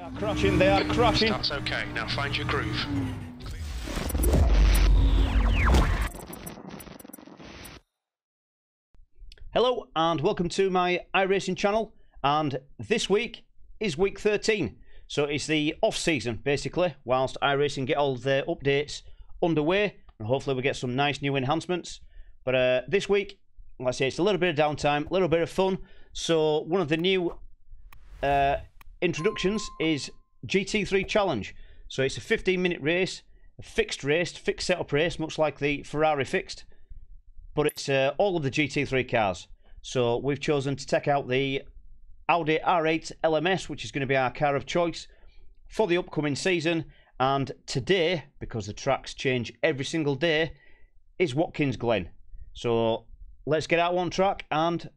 are crashing, they are crashing. That's okay, now find your groove. Hello and welcome to my iRacing channel, and this week is week 13. So it's the off season basically, whilst iRacing get all the updates underway and hopefully we get some nice new enhancements. But this week, like I say, it's a little bit of downtime, a little bit of fun. So one of the new introductions is GT3 Challenge. So it's a 15-minute race, a fixed setup race, much like the Ferrari fixed, but it's all of the GT3 cars. So we've chosen to take out the Audi R8 LMS, which is going to be our car of choice for the upcoming season. And today, because the tracks change every single day, is Wakins Glen. So let's get out on track and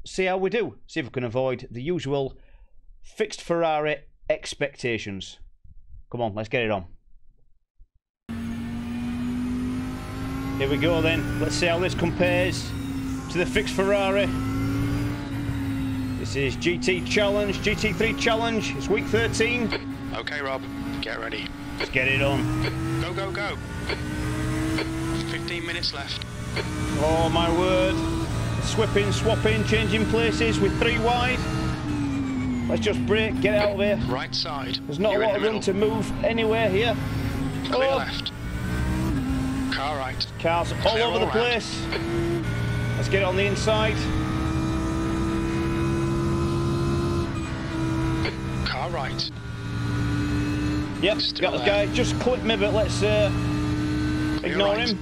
see how we do. See if we can avoid the usual fixed Ferrari expectations. Come on, let's get it on. Here we go then. Let's see how this compares to the fixed Ferrari. This is GT3 Challenge. It's week 13. Okay, Rob, get ready. Let's get it on. Go, go, go. 15 minutes left. Oh my word. Swapping, changing places with 3 wide. Let's just brake, get out of here. Right side. There's not a lot of room to move anywhere here. Clear left. Car right. Cars all over the place. Let's get it on the inside. Car right. Yep, got the guy. Just clipped me, but let's ignore him.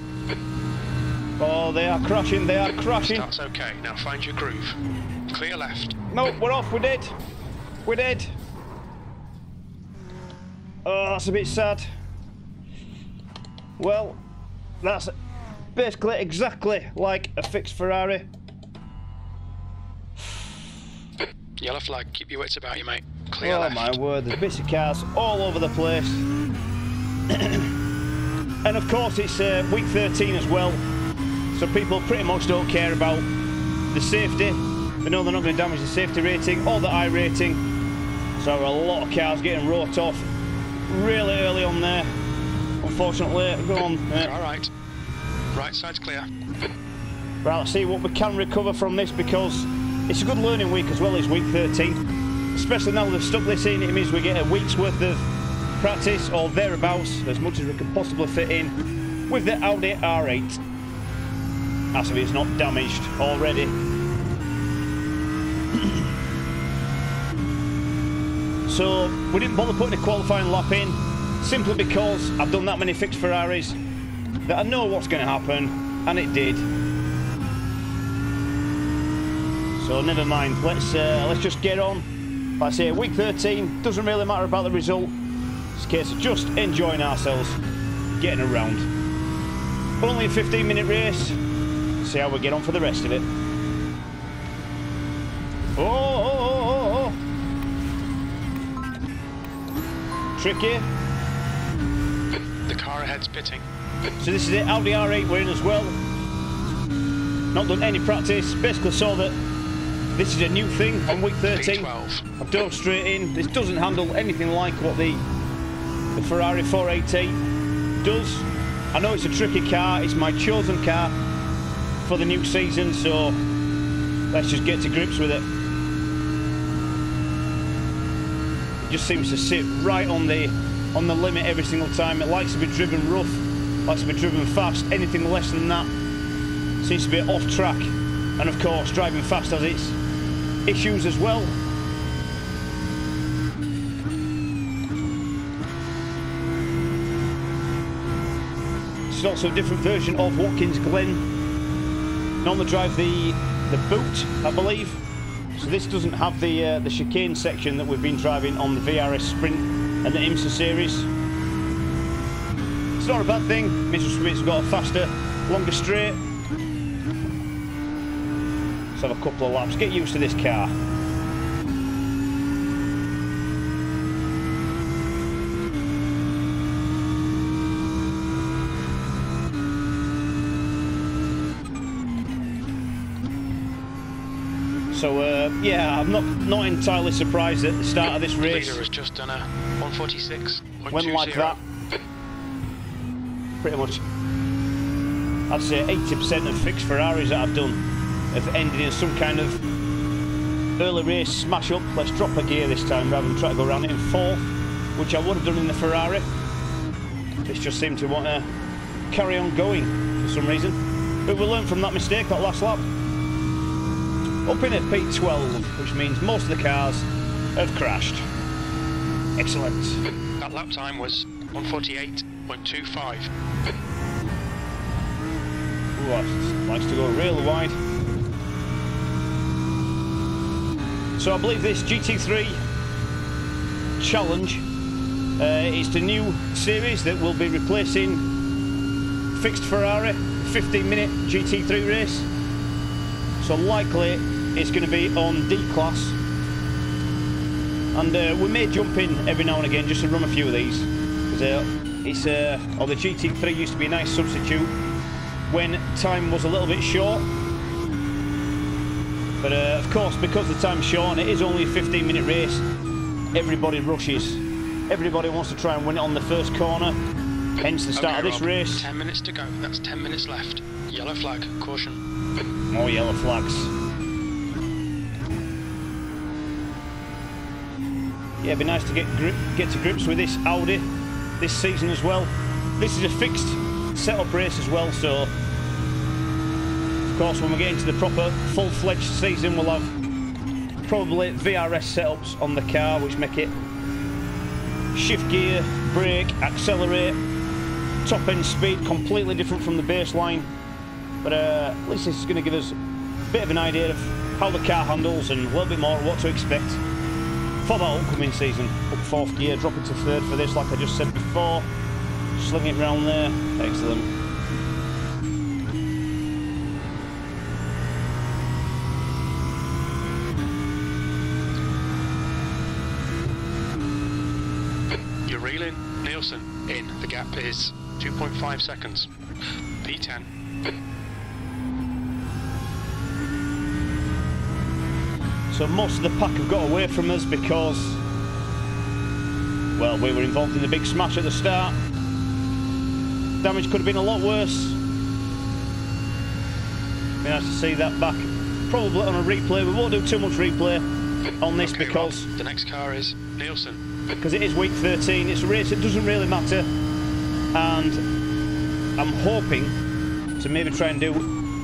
Oh, they are crashing, they are crashing. That's okay, now find your groove. Clear left. No, we're off, we're dead. We're dead. Oh, that's a bit sad. Well, that's basically exactly like a fixed Ferrari. Yellow flag, keep your wits about you, mate. Clear left. Oh my word, there's bits of cars all over the place. And of course it's week 13 as well, so people pretty much don't care about the safety. They know they're not going to damage the safety rating or the I rating. So a lot of cars getting wrote off really early on there, unfortunately. Go on. Alright, right side's clear. Right, let's see what we can recover from this, because it's a good learning week as well as week 13. Especially now they've stuck this in, it means we get a week's worth of practice or thereabouts, as much as we can possibly fit in with the Audi R8. As if it's not damaged already. So we didn't bother putting a qualifying lap in, simply because I've done that many fixed Ferraris that I know what's going to happen, and it did. So never mind, let's just get on. Like I say, week 13, doesn't really matter about the result. It's a case of just enjoying ourselves, getting around. But only a 15-minute race. See how we get on for the rest of it. Oh. Tricky. The car ahead's pitting. So this is it, Audi R8 we're in as well. Not done any practice, basically saw that this is a new thing on week 13. I've dove straight in. This doesn't handle anything like what the Ferrari 480 does. I know it's a tricky car, it's my chosen car for the new season, so let's just get to grips with it. It just seems to sit right on the limit every single time. It likes to be driven rough, likes to be driven fast. Anything less than that seems to be off track. And of course, driving fast has its issues as well. This is also a different version of Wakins Glen. Normally drive the boot, I believe. So this doesn't have the chicane section that we've been driving on the VRS Sprint and the IMSA series. It's not a bad thing. It's got a faster, longer straight. Let's have a couple of laps. Get used to this car. So yeah, I'm not entirely surprised at the start of this race. The leader has just done a 146.20. Went like that. Pretty much, I'd say 80% of fixed Ferraris that I've done have ended in some kind of early race smash up. Let's drop a gear this time rather than try to go around it in fourth, which I would have done in the Ferrari. This just seemed to want to carry on going for some reason. But we'll learn from that mistake, that last lap. Up in at P12, which means most of the cars have crashed. Excellent. That lap time was 148.25. Ooh, likes to go real wide. So I believe this GT3 Challenge is the new series that will be replacing fixed Ferrari 15-minute GT3 race. So likely it's going to be on D class, and we may jump in every now and again just to run a few of these, because the GT3 used to be a nice substitute when time was a little bit short. But of course, because the time's short and it is only a 15-minute race, everybody rushes. Everybody wants to try and win it on the first corner, hence the start of this race. 10 minutes to go, that's 10 minutes left. Yellow flag, caution. More yellow flags. Yeah, it'd be nice to get to grips with this Audi this season as well. This is a fixed setup race as well, so of course when we get into the proper full-fledged season we'll have probably VRS setups on the car which make it shift gear, brake, accelerate, top end speed completely different from the baseline. But at least this is going to give us a bit of an idea of how the car handles and a little bit more of what to expect for that upcoming season. Up fourth gear, drop it to third for this, like I just said before. Sling it round there. Excellent. You're reeling. Nielsen in. The gap is 2.5 seconds. P10. So most of the pack have got away from us because, well, we were involved in the big smash at the start. Damage could have been a lot worse. Be nice to see that back. Probably on a replay. We won't do too much replay on this because Rob, the next car is Nielsen. Because it is week 13. It's a race that doesn't really matter, and I'm hoping to maybe try and do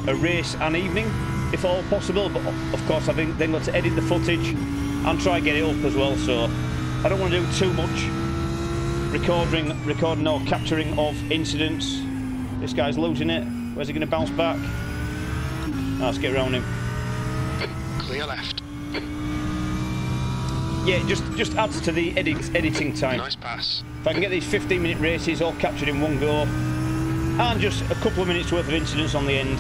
a race an evening, if at all possible, but of course I've then got to edit the footage and try and get it up as well, so I don't want to do too much recording or capturing of incidents. This guy's losing it. Where's he going to bounce back? Oh, let's get around him. Clear left. Yeah, it just adds to the editing time. Nice pass. If I can get these 15-minute races all captured in one go, and just a couple of minutes worth of incidents on the end,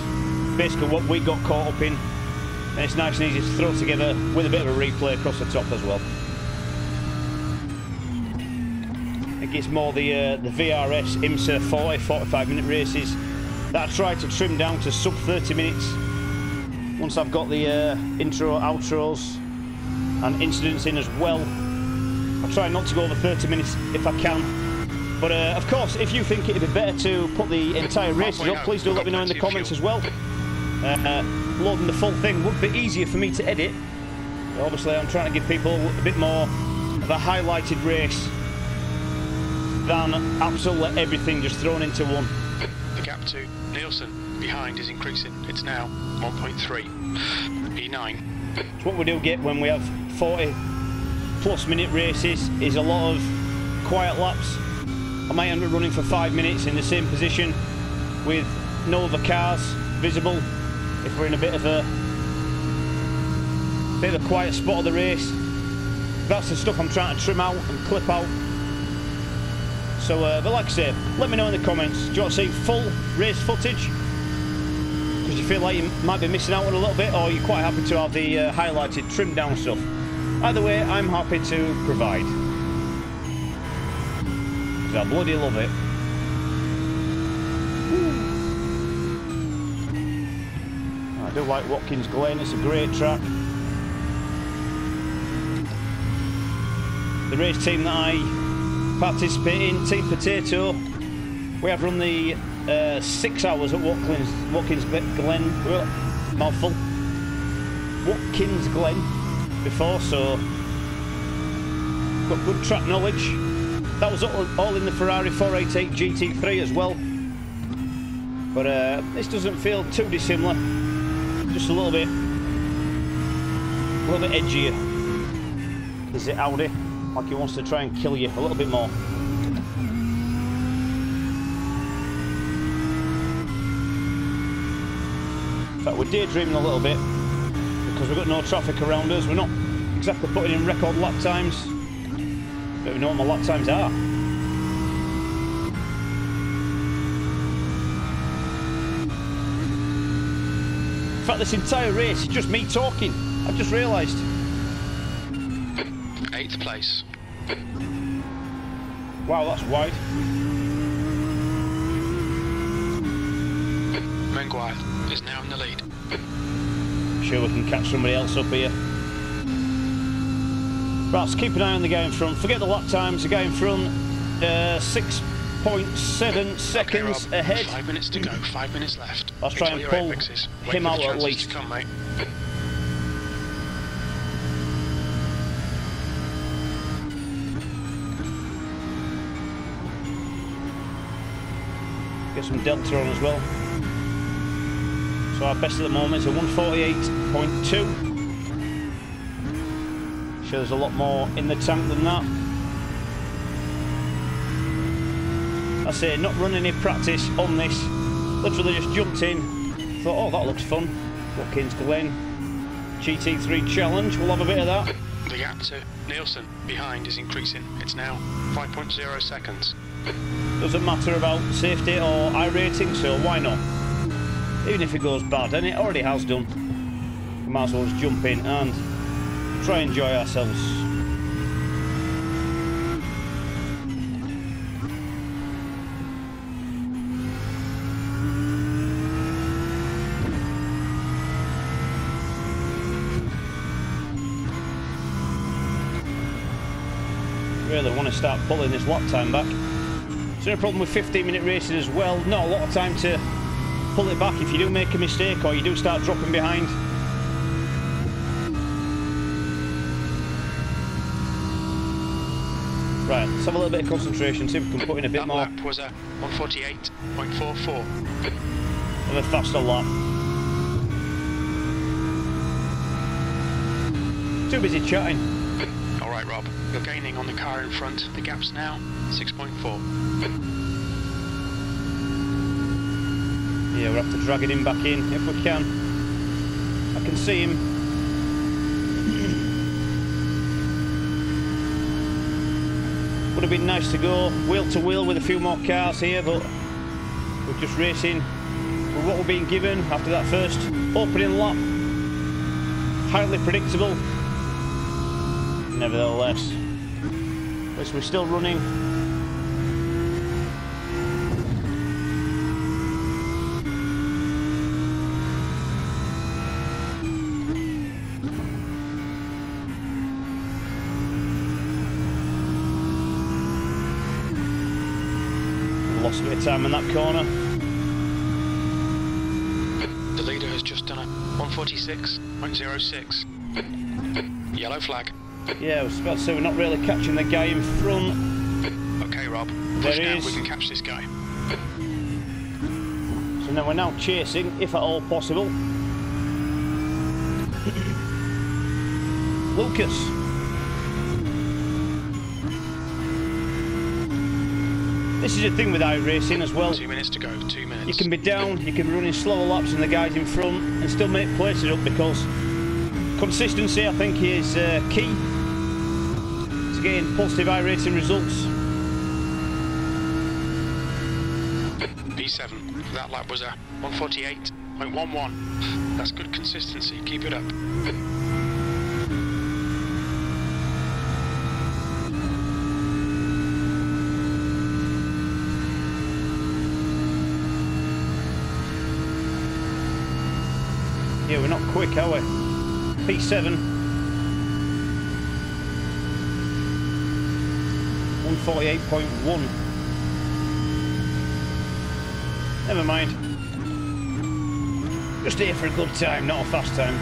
basically what we got caught up in, and it's nice and easy to throw together with a bit of a replay across the top as well. It gets more the VRS IMSA 45-minute races that I try to trim down to sub 30 minutes once I've got the intro, outros and incidents in as well. I try not to go over 30 minutes if I can. But of course, if you think it'd be better to put the entire races up, please do let me know in the comments as well. Loading the full thing would be easier for me to edit. Obviously, I'm trying to give people a bit more of a highlighted race than absolutely everything just thrown into one. The gap to Nielsen behind is increasing. It's now 1.3. P9. So what we do get when we have 40+ minute races is a lot of quiet laps. I might end up running for 5 minutes in the same position with no other cars visible if we're in a bit of a quiet spot of the race. That's the stuff I'm trying to trim out and clip out. So, but like I say, let me know in the comments. Do you want to see full race footage? Because you feel like you might be missing out on a little bit, or you're quite happy to have the highlighted, trimmed down stuff. Either way, I'm happy to provide. Because I bloody love it. I do like Wakins Glen, it's a great track. the race team that I participate in, Team Potato, we have run the 6 hours at Wakins Glen, mouthful, Wakins Glen before, so got good track knowledge. That was all in the Ferrari 488 GT3 as well. But this doesn't feel too dissimilar, just a little bit edgier. Is it Audi? Like he wants to try and kill you a little bit more. In fact, we're daydreaming a little bit because we've got no traffic around us. We're not exactly putting in record lap times, but we know what my lap times are. In fact, this entire race is just me talking. I've just realised. 8th place. Wow, that's wide. Menguire is now in the lead. I'm sure we can catch somebody else up here. Right, let's keep an eye on the guy in front. Forget the lap times. The guy in front, 6.7 seconds ahead. 5 minutes to go. 5 minutes left. Let's try and pull him out at least. Come, mate. Get some delta on as well. So our best at the moment is a 148.2. Sure, there's a lot more in the tank than that. I say, not run any practice on this. Literally just jumped in. Thought, oh, that looks fun. Wakins Glen GT3 Challenge. We'll have a bit of that. The gap to Nielsen behind is increasing. It's now 5.0 seconds. Doesn't matter about safety or iRacing, so why not? Even if it goes bad, and it already has done, we might as well just jump in and try and enjoy ourselves. Really want to start pulling this lap time back. Is there a problem with 15-minute racing as well? Not a lot of time to pull it back if you do make a mistake or you do start dropping behind. Right, let's have a little bit of concentration, see if we can put in a bit more. That lap was a 148.44. Of a faster lap. Too busy chatting. Alright, Rob, you're gaining on the car in front. The gap's now 6.4. Yeah, we'll have to drag him back in if we can. I can see him. Would have been nice to go wheel to wheel with a few more cars here, but we're just racing with what we're being given after that first opening lap. Highly predictable. Nevertheless, at least we're still running. Lost a bit of time in that corner. The leader has just done a 146.06. Yellow flag. Yeah, I was about to say we're not really catching the guy in front. Okay, Rob. There Push down, is. we can catch this guy. So now we're now chasing, if at all possible. Lucas. This is the thing with iRacing as well. 2 minutes to go, 2 minutes. You can be down, you can be running slower laps than the guys in front and still make places up, because consistency, I think, is key to getting positive iRacing results. B7, that lap was a 148.11. That's good consistency, keep it up. Yeah, we're not quick, are we? P7. 148.1. Never mind. Just here for a good time, not a fast time.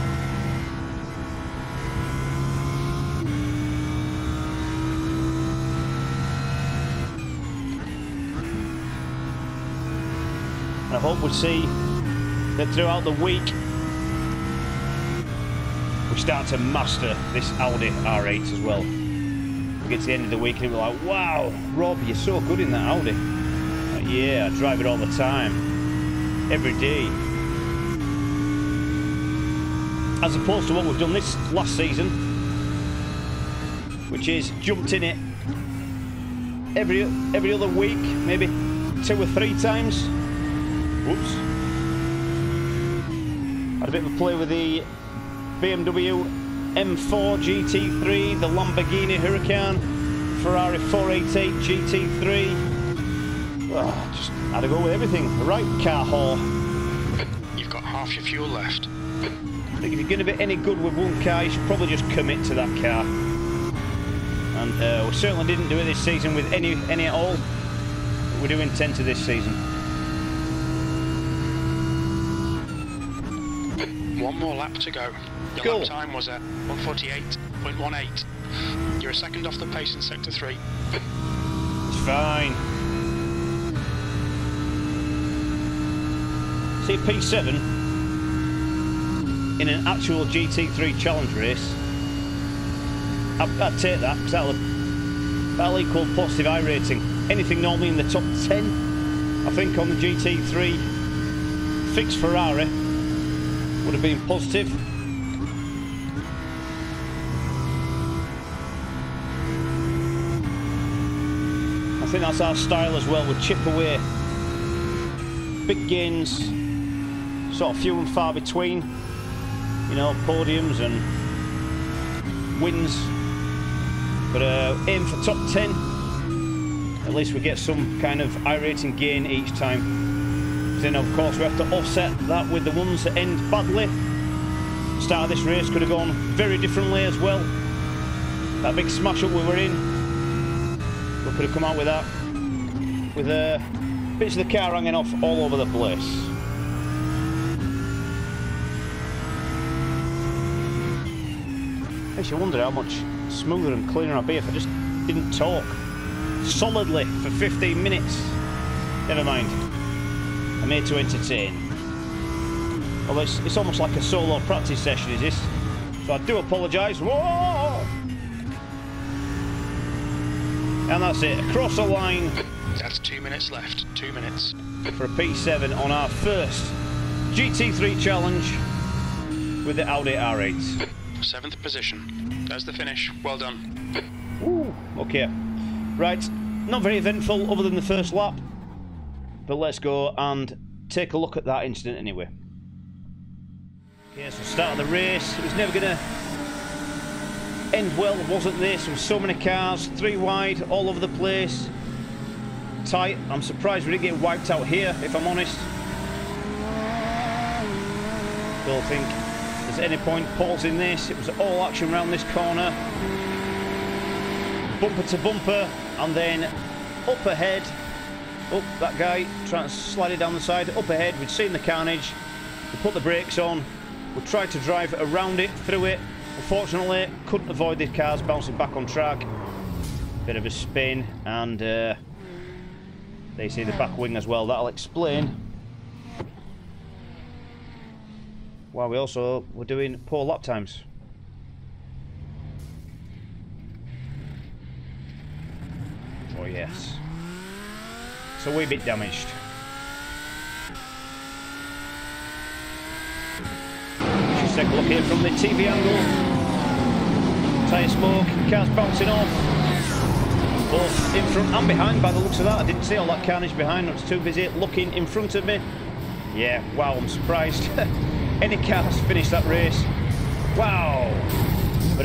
I hope we'll see that throughout the week we start to master this Audi R8 as well. We get to the end of the week and we're like, wow, Rob, you're so good in that Audi. Like, yeah, I drive it all the time, every day. As opposed to what we've done this last season, which is jumped in it every other week, maybe 2 or 3 times. Whoops. Had a bit of a play with the BMW M4 GT3, the Lamborghini Huracan, Ferrari 488 GT3. Oh, just had to go with everything. Right, car whore. You've got half your fuel left. I think if you're going to be any good with one car, you should probably just commit to that car. And we certainly didn't do it this season with any at all. But we do intend to this season. One more lap to go. Your lap time was at 148.18. You're a second off the pace in Sector 3. It's fine. See, a P7 in an actual GT3 Challenge race, I'd take that, because that'll equal positive iRacing. Anything normally in the top 10, I think, on the GT3 fixed Ferrari would have been positive. I think that's our style as well. We chip away big gains, sort of few and far between, you know, podiums and wins, but aim for top 10. At least we get some kind of iRacing gain each time. Then of course we have to offset that with the ones that end badly. Start of this race could have gone very differently as well. That big smash up we were in, we could have come out with that, with bits of the car hanging off all over the place. Makes you wonder how much smoother and cleaner I'd be if I just didn't talk solidly for 15 minutes. Never mind. I'm here to entertain. Well, it's almost like a solo practice session, is this? So I do apologise. Whoa! And that's it. Across the line. That's 2 minutes left. 2 minutes. For a P7 on our first GT3 Challenge with the Audi R8. 7th position. There's the finish. Well done. Ooh, okay. Right. Not very eventful other than the first lap. But let's go and take a look at that incident anyway. Okay, so start of the race. It was never going to end well, wasn't this? There were so many cars, 3 wide, all over the place. Tight. I'm surprised we didn't get wiped out here, if I'm honest. Don't think there's any point pausing this. It was all action around this corner. Bumper to bumper, and then up ahead. Oh, that guy trying to slide it down the side. Up ahead, we'd seen the carnage. We put the brakes on. We tried to drive around it, through it. Unfortunately, couldn't avoid the cars bouncing back on track. Bit of a spin, and they see the back wing as well. That'll explain why we also were doing poor lap times. Oh yes. It's a wee bit damaged. Just take a look here from the TV angle. Tyre smoke, cars bouncing off. Both in front and behind by the looks of that. I didn't see all that carnage behind. I was too busy looking in front of me. Yeah, wow, I'm surprised. Any cars finished that race. Wow. But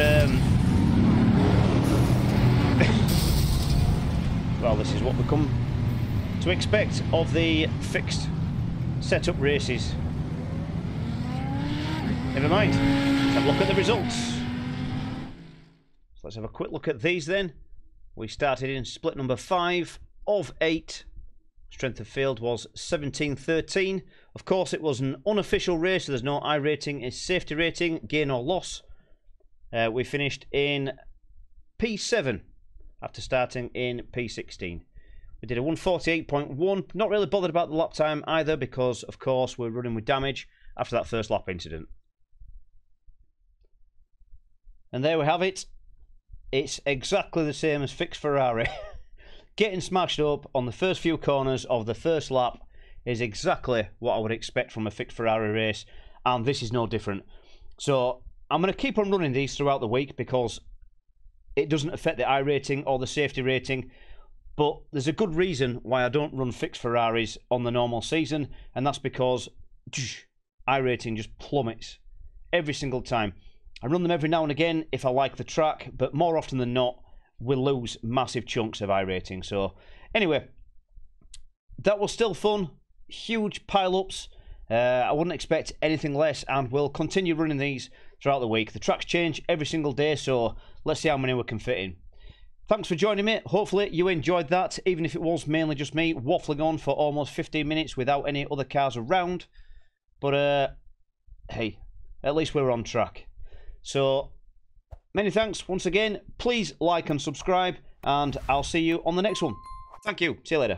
well, this is what we come to expect of the fixed setup races. Never mind. Let's have a look at the results. So let's have a quick look at these then. We started in split number 5 of 8. Strength of field was 1713. Of course, it was an unofficial race, so there's no iRating, it's safety rating, gain or loss. We finished in P7 after starting in P16. We did a 148.1. Not really bothered about the lap time either because, of course, we're running with damage after that first lap incident. And there we have it. It's exactly the same as fixed Ferrari. Getting smashed up on the first few corners of the first lap is exactly what I would expect from a fixed Ferrari race, and this is no different. So I'm going to keep on running these throughout the week because it doesn't affect the iRating or the safety rating, but there's a good reason why I don't run fixed Ferraris on the normal season, and that's because iRating just plummets every single time. I run them every now and again if I like the track, but more often than not, we'll lose massive chunks of iRating. So, anyway, that was still fun. Huge pile-ups. I wouldn't expect anything less, and we'll continue running these throughout the week. The tracks change every single day, so let's see how many we can fit in. Thanks for joining me. Hopefully you enjoyed that, even if it was mainly just me waffling on for almost 15 minutes without any other cars around. But, hey, at least we're on track. So, many thanks once again. Please like and subscribe, and I'll see you on the next one. Thank you. See you later.